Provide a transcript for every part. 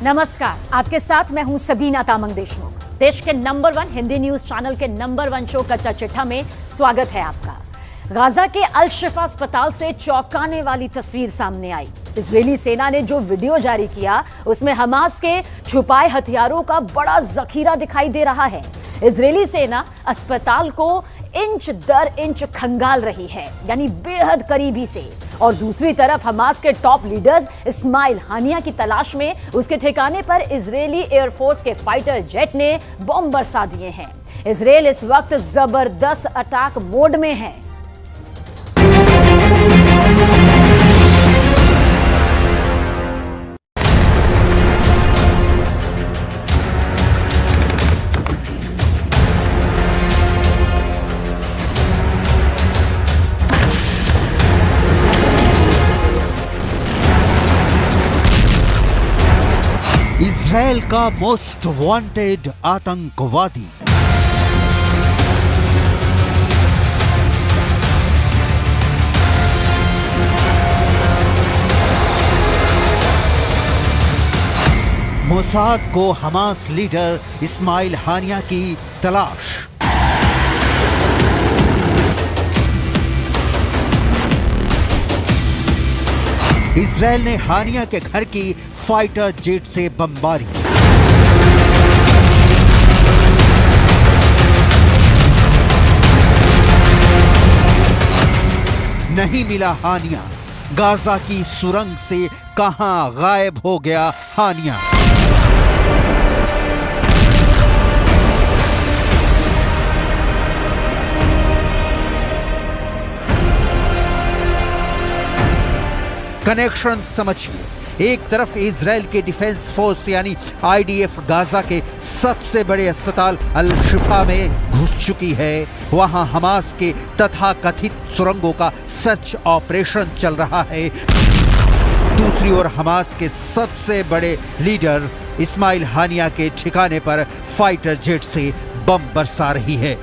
नमस्कार, आपके साथ मैं हूं सबीना तामंग देशमुख। देश के नंबर 1 हिंदी न्यूज चैनल के नंबर 1 शो कच्चा चिट्ठा में स्वागत है आपका। गाजा के अल शिफा अस्पताल से चौंकाने वाली तस्वीर सामने आई। इजरायली सेना ने जो वीडियो जारी किया उसमें हमास के छुपाए हथियारों का बड़ा जखीरा दिखाई दे रहा है। इजरायली सेना अस्पताल को इंच दर इंच खंगाल रही है, यानी बेहद करीबी से। और दूसरी तरफ हमास के टॉप लीडर्स इस्माइल हानिया की तलाश में उसके ठिकाने पर इजरायली एयरफोर्स के फाइटर जेट ने बम बरसा दिए हैं। इजरायल इस वक्त जबरदस्त अटैक मोड में है। इजरायल का मोस्ट वांटेड आतंकवादी। मोसाद को हमास लीडर इस्माइल हानिया की तलाश। इजरायल ने हानिया के घर की फाइटर जेट से बमबारी। नहीं मिला हानिया। गाजा की सुरंग से कहां गायब हो गया हानिया। कनेक्शन समझिए। एक तरफ इजरायल के डिफेंस फोर्स यानी आईडीएफ गाजा के सबसे बड़े अस्पताल अल शिफा में घुस चुकी है। वहां हमास के तथाकथित सुरंगों का सर्च ऑपरेशन चल रहा है। दूसरी ओर हमास के सबसे बड़े लीडर इस्माइल हानिया के ठिकाने पर फाइटर जेट से बम बरसा रही है।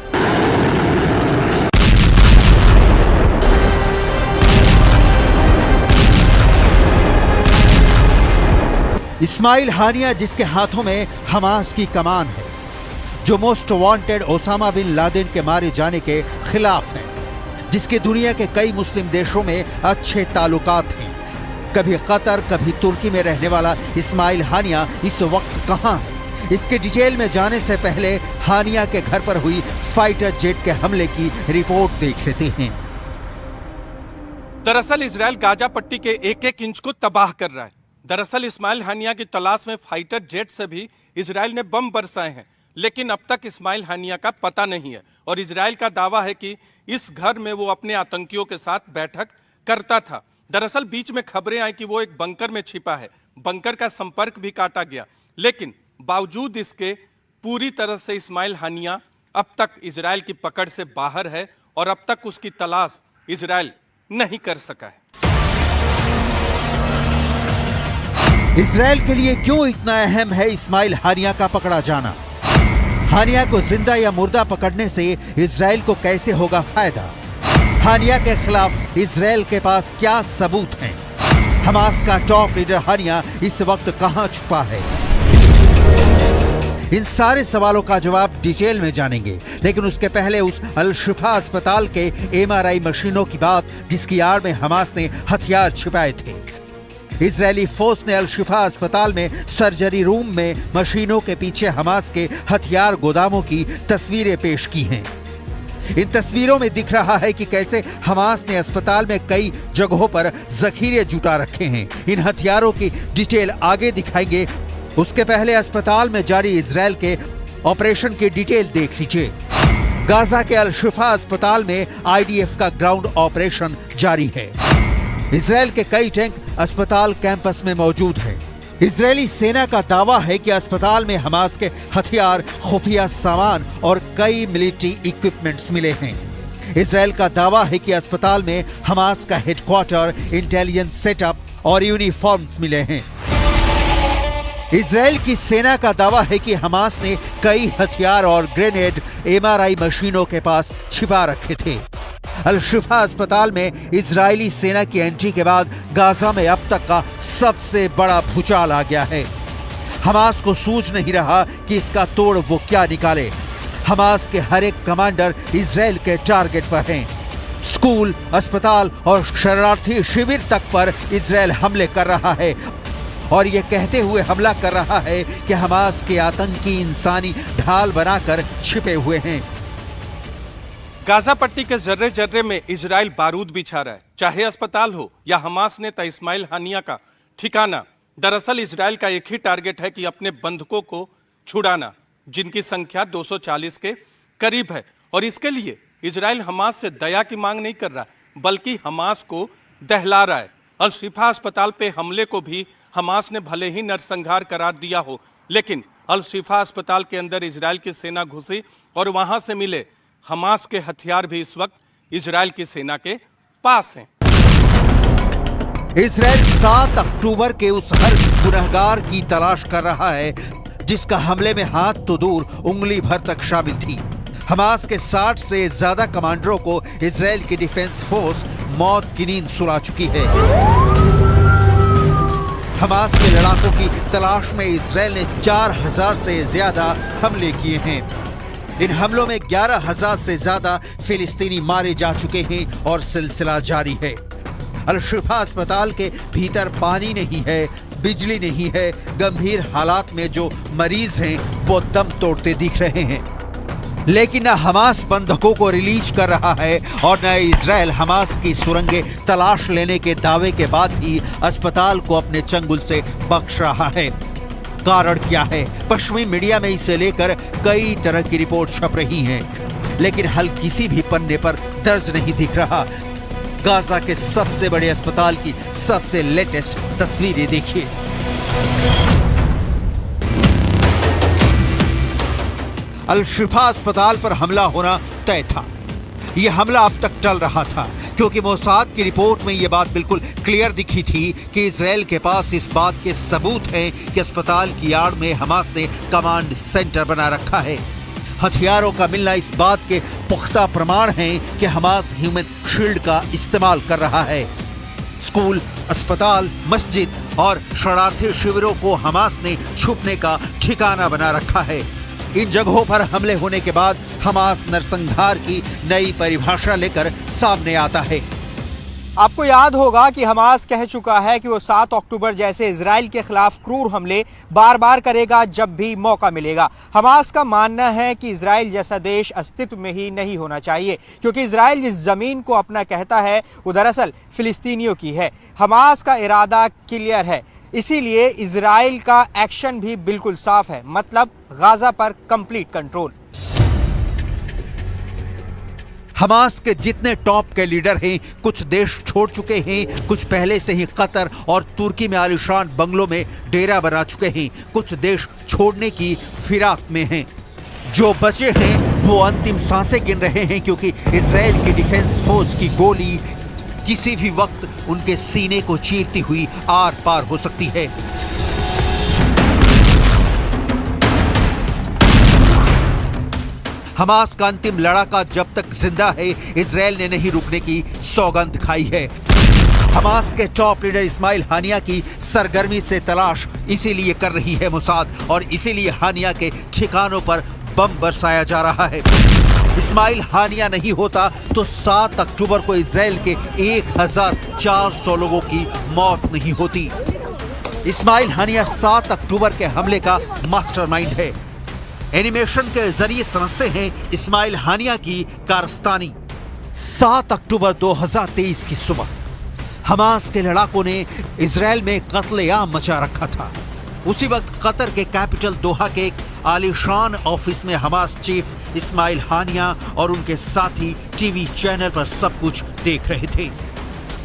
इस्माइल हानिया जिसके हाथों में हमास की कमान है, जो most wanted Osama bin Laden के मारे जाने के खिलाफ है, जिसके दुनिया के कई मुस्लिम देशों में अच्छे ताल्लुकात हैं, कभी कतर कभी तुर्की में रहने वाला इस्माइल हानिया इस वक्त कहां है? इसके डिटेल में जाने से पहले हानिया के घर पर हुई फाइटर जेट के हमले की रिपोर्ट देख लेते हैं। दरअसल इजरायल गाजा पट्टी के एक एक इंच को तबाह कर रहा है। दरअसल इस्माइल हानिया की तलाश में फाइटर जेट से भी इजरायल ने बम बरसाए हैं, लेकिन अब तक इस्माइल हानिया का पता नहीं है। और इजरायल का दावा है कि इस घर में वो अपने आतंकियों के साथ बैठक करता था। दरअसल बीच में खबरें आई कि वो एक बंकर में छिपा है। बंकर का संपर्क भी काटा गया, लेकिन बावजूद इसके पूरी तरह से इस्माइल हानिया अब तक इजरायल की पकड़ से बाहर है और अब तक उसकी तलाश इजरायल नहीं कर सका है। इजरायल के लिए क्यों इतना अहम है इस्माइल हानिया का पकड़ा जाना? हानिया को जिंदा या मुर्दा पकड़ने से इजरायल को कैसे होगा फायदा? हानिया के खिलाफ इजरायल के पास क्या सबूत हैं? हमास का टॉप लीडर हानिया इस वक्त कहां छुपा है? इन सारे सवालों का जवाब डिटेल में जानेंगे, लेकिन उसके पहले उस अल शिफा अस्पताल के एमआरआई मशीनों की बात जिसकी आड़ में हमास ने हथियार छिपाए थे। इजरायली फोर्स ने अल शिफा अस्पताल में सर्जरी रूम में मशीनों के पीछे हमास के हथियार गोदामों की तस्वीरें पेश की हैं। इन तस्वीरों में दिख रहा है कि कैसे हमास ने अस्पताल में कई जगहों पर जखीरे जुटा रखे हैं। इन हथियारों की डिटेल आगे दिखाएंगे। उसके पहले अस्पताल में जारी इजरायल के ऑपरेशन की डिटेल देख लीजिए। गाजा के अल शिफा अस्पताल में आईडीएफ का ग्राउंड ऑपरेशन जारी है। इजरायल के कई टैंक अस्पताल कैंपस में मौजूद हैं। इजरायली सेना का दावा है कि अस्पताल में हमास के हथियार, खुफिया सामान और कई मिलिट्री इक्विपमेंट्स मिले हैं। इजरायल का दावा है कि अस्पताल में हमास का हेडक्वार्टर, इंटेलिजेंस सेटअप और यूनिफॉर्म्स मिले हैं। इजरायल की सेना का दावा है कि हमास ने कई हथियार और ग्रेनेड एमआरआई मशीनों के पास छिपा रखे थे। अल शिफा अस्पताल में इजरायली सेना की एंट्री के बाद गाजा में अब तक का सबसे बड़ा भूचाल आ गया है। हमास को सूझ नहीं रहा कि इसका तोड़ वो क्या निकाले। हमास के हर एक कमांडर इजराइल के टारगेट पर हैं। स्कूल, अस्पताल और शरणार्थी शिविर तक पर इजराइल हमले कर रहा है और ये कहते हुए हमला कर रहा है कि हमास के आतंकी इंसानी ढाल बनाकर छिपे हुए हैं। गाजा पट्टी के जर्रे जर्रे में इजराइल बारूद बिछा रहा है, चाहे अस्पताल हो या हमास नेता इस्माइल हानिया का ठिकाना। दरअसल इजराइल का एक ही टारगेट है कि अपने बंधकों को छुड़ाना, जिनकी संख्या 240 के करीब है। और इसके लिए इजराइल हमास से दया की मांग नहीं कर रहा, बल्कि हमास को दहला रहा है। अल शिफा अस्पताल पे हमले को भी हमास ने भले ही नरसंहार करार दिया हो, लेकिन अल शिफा अस्पताल के अंदर इजराइल की सेना घुसी और वहां से मिले हमास के हथियार भी इस वक्त इजराइल की सेना के पास हैं। इजराइल 7 अक्टूबर के उस हर गुनहगार की तलाश कर रहा है जिसका हमले में हाथ तो दूर उंगली भर तक शामिल थी। हमास के 60 से ज्यादा कमांडरों को इजराइल की डिफेंस फोर्स मौत की नींद सुला चुकी है। हमास के लड़ाकों की तलाश में इजराइल ने 4000 से ज्यादा हमले किए हैं। इन हमलों में 11,000 से ज्यादा फिलिस्तीनी मारे जा चुके हैं और सिलसिला जारी है। अल शिफा अस्पताल के भीतर पानी नहीं है, बिजली नहीं है। गंभीर हालात में जो मरीज हैं वो दम तोड़ते दिख रहे हैं। लेकिन न हमास बंधकों को रिलीज कर रहा है और न इजराइल हमास की सुरंगें तलाश लेने के दावे के बाद ही अस्पताल को अपने चंगुल से बख्श रहा है। कारण क्या है? पश्चिमी मीडिया में इसे लेकर कई तरह की रिपोर्ट छप रही हैं, लेकिन हल किसी भी पन्ने पर दर्ज नहीं दिख रहा। गाजा के सबसे बड़े अस्पताल की सबसे लेटेस्ट तस्वीरें देखिए। अल शिफा अस्पताल पर हमला होना तय था। यह हमला अब तक टल रहा था क्योंकि मोसाद की रिपोर्ट में यह बात बिल्कुल क्लियर दिखी थी कि इजराइल के पास इस बात के सबूत हैं कि अस्पताल की आड़ में हमास ने कमांड सेंटर बना रखा है। हथियारों का मिलना इस बात के पुख्ता प्रमाण हैं कि हमास ह्यूमन शील्ड का इस्तेमाल कर रहा है। स्कूल, अस्पताल, मस्जिद और शरणार्थी शिविरों को हमास ने छुपने का ठिकाना बना रखा है। इन जगहों पर हमले होने के बाद हमास नरसंहार की नई परिभाषा लेकर सामने आता है। आपको याद होगा कि हमास कह चुका है कि वो 7 अक्टूबर जैसे इजराइल के खिलाफ क्रूर हमले बार बार करेगा जब भी मौका मिलेगा। हमास का मानना है कि इजराइल जैसा देश अस्तित्व में ही नहीं होना चाहिए, क्योंकि इजराइल जिस ज़मीन को अपना कहता है वो दरअसल फिलिस्तीनियों की है। हमास का इरादा क्लियर है, इसीलिए इजराइल का एक्शन भी बिल्कुल साफ है, मतलब गाजा पर कंप्लीट कंट्रोल। हमास के जितने टॉप के लीडर हैं, कुछ देश छोड़ चुके हैं, कुछ पहले से ही कतर और तुर्की में आलीशान बंगलों में डेरा बना चुके हैं, कुछ देश छोड़ने की फिराक में हैं। जो बचे हैं वो अंतिम सांसें गिन रहे हैं, क्योंकि इजराइल की डिफेंस फोर्स की गोली किसी भी वक्त उनके सीने को चीरती हुई आर पार हो सकती है। हमास का अंतिम लड़ाका जब तक जिंदा है, इजराइल ने नहीं रुकने की सौगंध खाई है। हमास के टॉप लीडर इस्माइल हानिया की सरगर्मी से तलाश इसीलिए कर रही है मोसाद, और इसीलिए हानिया के ठिकानों पर बम बरसाया जा रहा है। इस्माइल हानिया नहीं होता तो 7 अक्टूबर को इजराइल के 1400 लोगों की मौत नहीं होती। इस्माइल हानिया 7 अक्टूबर के हमले का मास्टरमाइंड है। एनिमेशन के जरिए समझते हैं इस्माइल हानिया की कारस्तानी। 7 अक्टूबर 2023 की सुबह हमास के लड़ाकों ने इजराइल में कत्लेआम मचा रखा था। उसी वक्त कतर के कैपिटल दोहा के एक आलीशान ऑफिस में हमास चीफ इस्माइल हानिया और उनके साथी टीवी चैनल पर सब कुछ देख रहे थे।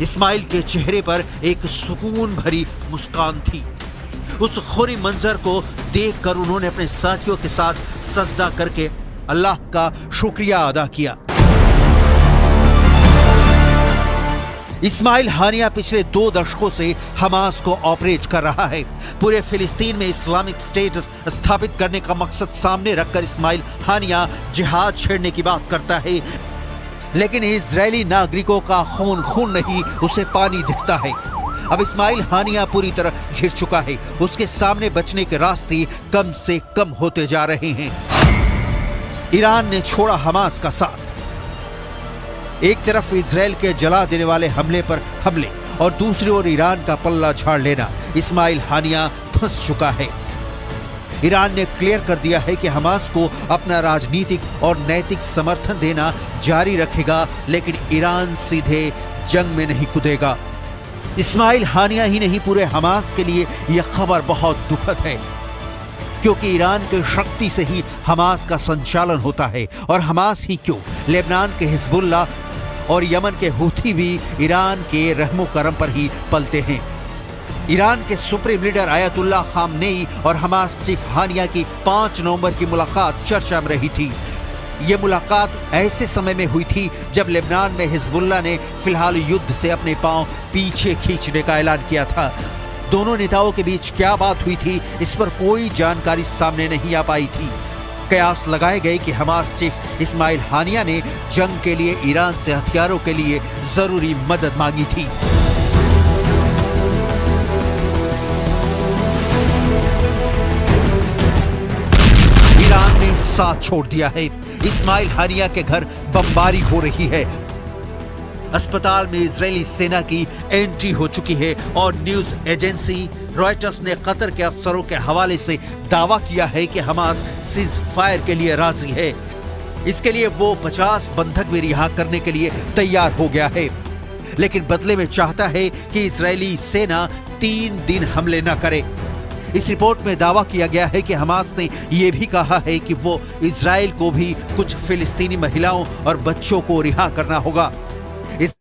इस्माइल के चेहरे पर एक सुकून भरी मुस्कान थी। उस खुरी मंजर को देखकर उन्होंने अपने साथियों के साथ सजदा करके अल्लाह का शुक्रिया अदा किया। इस्माइल हानिया पिछले 2 दशकों से हमास को ऑपरेट कर रहा है। पूरे फिलिस्तीन में इस्लामिक स्टेट स्थापित करने का मकसद सामने रखकर इस्माइल हानिया जिहाद छेड़ने की बात करता है, लेकिन इजरायली नागरिकों का खून खून नहीं, उसे पानी दिखता है। अब इस्माइल हानिया पूरी तरह घिर चुका है। उसके सामने बचने के रास्ते कम से कम होते जा रहे हैं। ईरान ने छोड़ा हमास का साथ। एक तरफ इजराइल के जला देने वाले हमले पर हमले और दूसरी ओर ईरान का पल्ला झाड़ लेना। इस्माइल हानिया फंस चुका है। ईरान ने क्लियर कर दिया है कि हमास को अपना राजनीतिक और नैतिक समर्थन देना जारी रखेगा, लेकिन ईरान सीधे जंग में नहीं कूदेगा। इस्माइल हानिया ही नहीं, पूरे हमास के लिए यह खबर बहुत दुखद है, क्योंकि ईरान के शक्ति से ही हमास का संचालन होता है। और हमास ही क्यों, लेबनान के हिजबुल्ला और यमन के हूथी भी ईरान के रहमो करम पर ही पलते हैं। ईरान के सुप्रीम लीडर आयतुल्लाह खामनेई और हमास चीफ हानिया की 5 नवंबर की मुलाकात चर्चा में रही थी। ये मुलाकात ऐसे समय में हुई थी जब लेबनान में हिजबुल्ला ने फिलहाल युद्ध से अपने पांव पीछे खींचने का ऐलान किया था। दोनों नेताओं के बीच क्या बात हुई थी, इस पर कोई जानकारी सामने नहीं आ पाई थी। कयास लगाए गए कि हमास चीफ इस्माइल हानिया ने जंग के लिए ईरान से हथियारों के लिए जरूरी मदद मांगी थी। ईरान ने साथ छोड़ दिया है। इस्माइल हानिया के घर बमबारी हो रही है। अस्पताल में इजरायली सेना की एंट्री हो चुकी है और न्यूज एजेंसी रॉयटर्स ने कतर के अफसरों के हवाले से दावा किया है कि हमास सीज फायर के लिए राजी है। इसके लिए वो 50 बंधक भी रिहा करने के लिए तैयार हो गया है, लेकिन बदले में चाहता है कि इजरायली सेना 3 दिन हमले न करे। इस रिपोर्ट में दावा किया गया है कि हमास ने यह भी कहा है कि वो इजराइल को भी कुछ फिलिस्तीनी महिलाओं और बच्चों को रिहा करना होगा। इस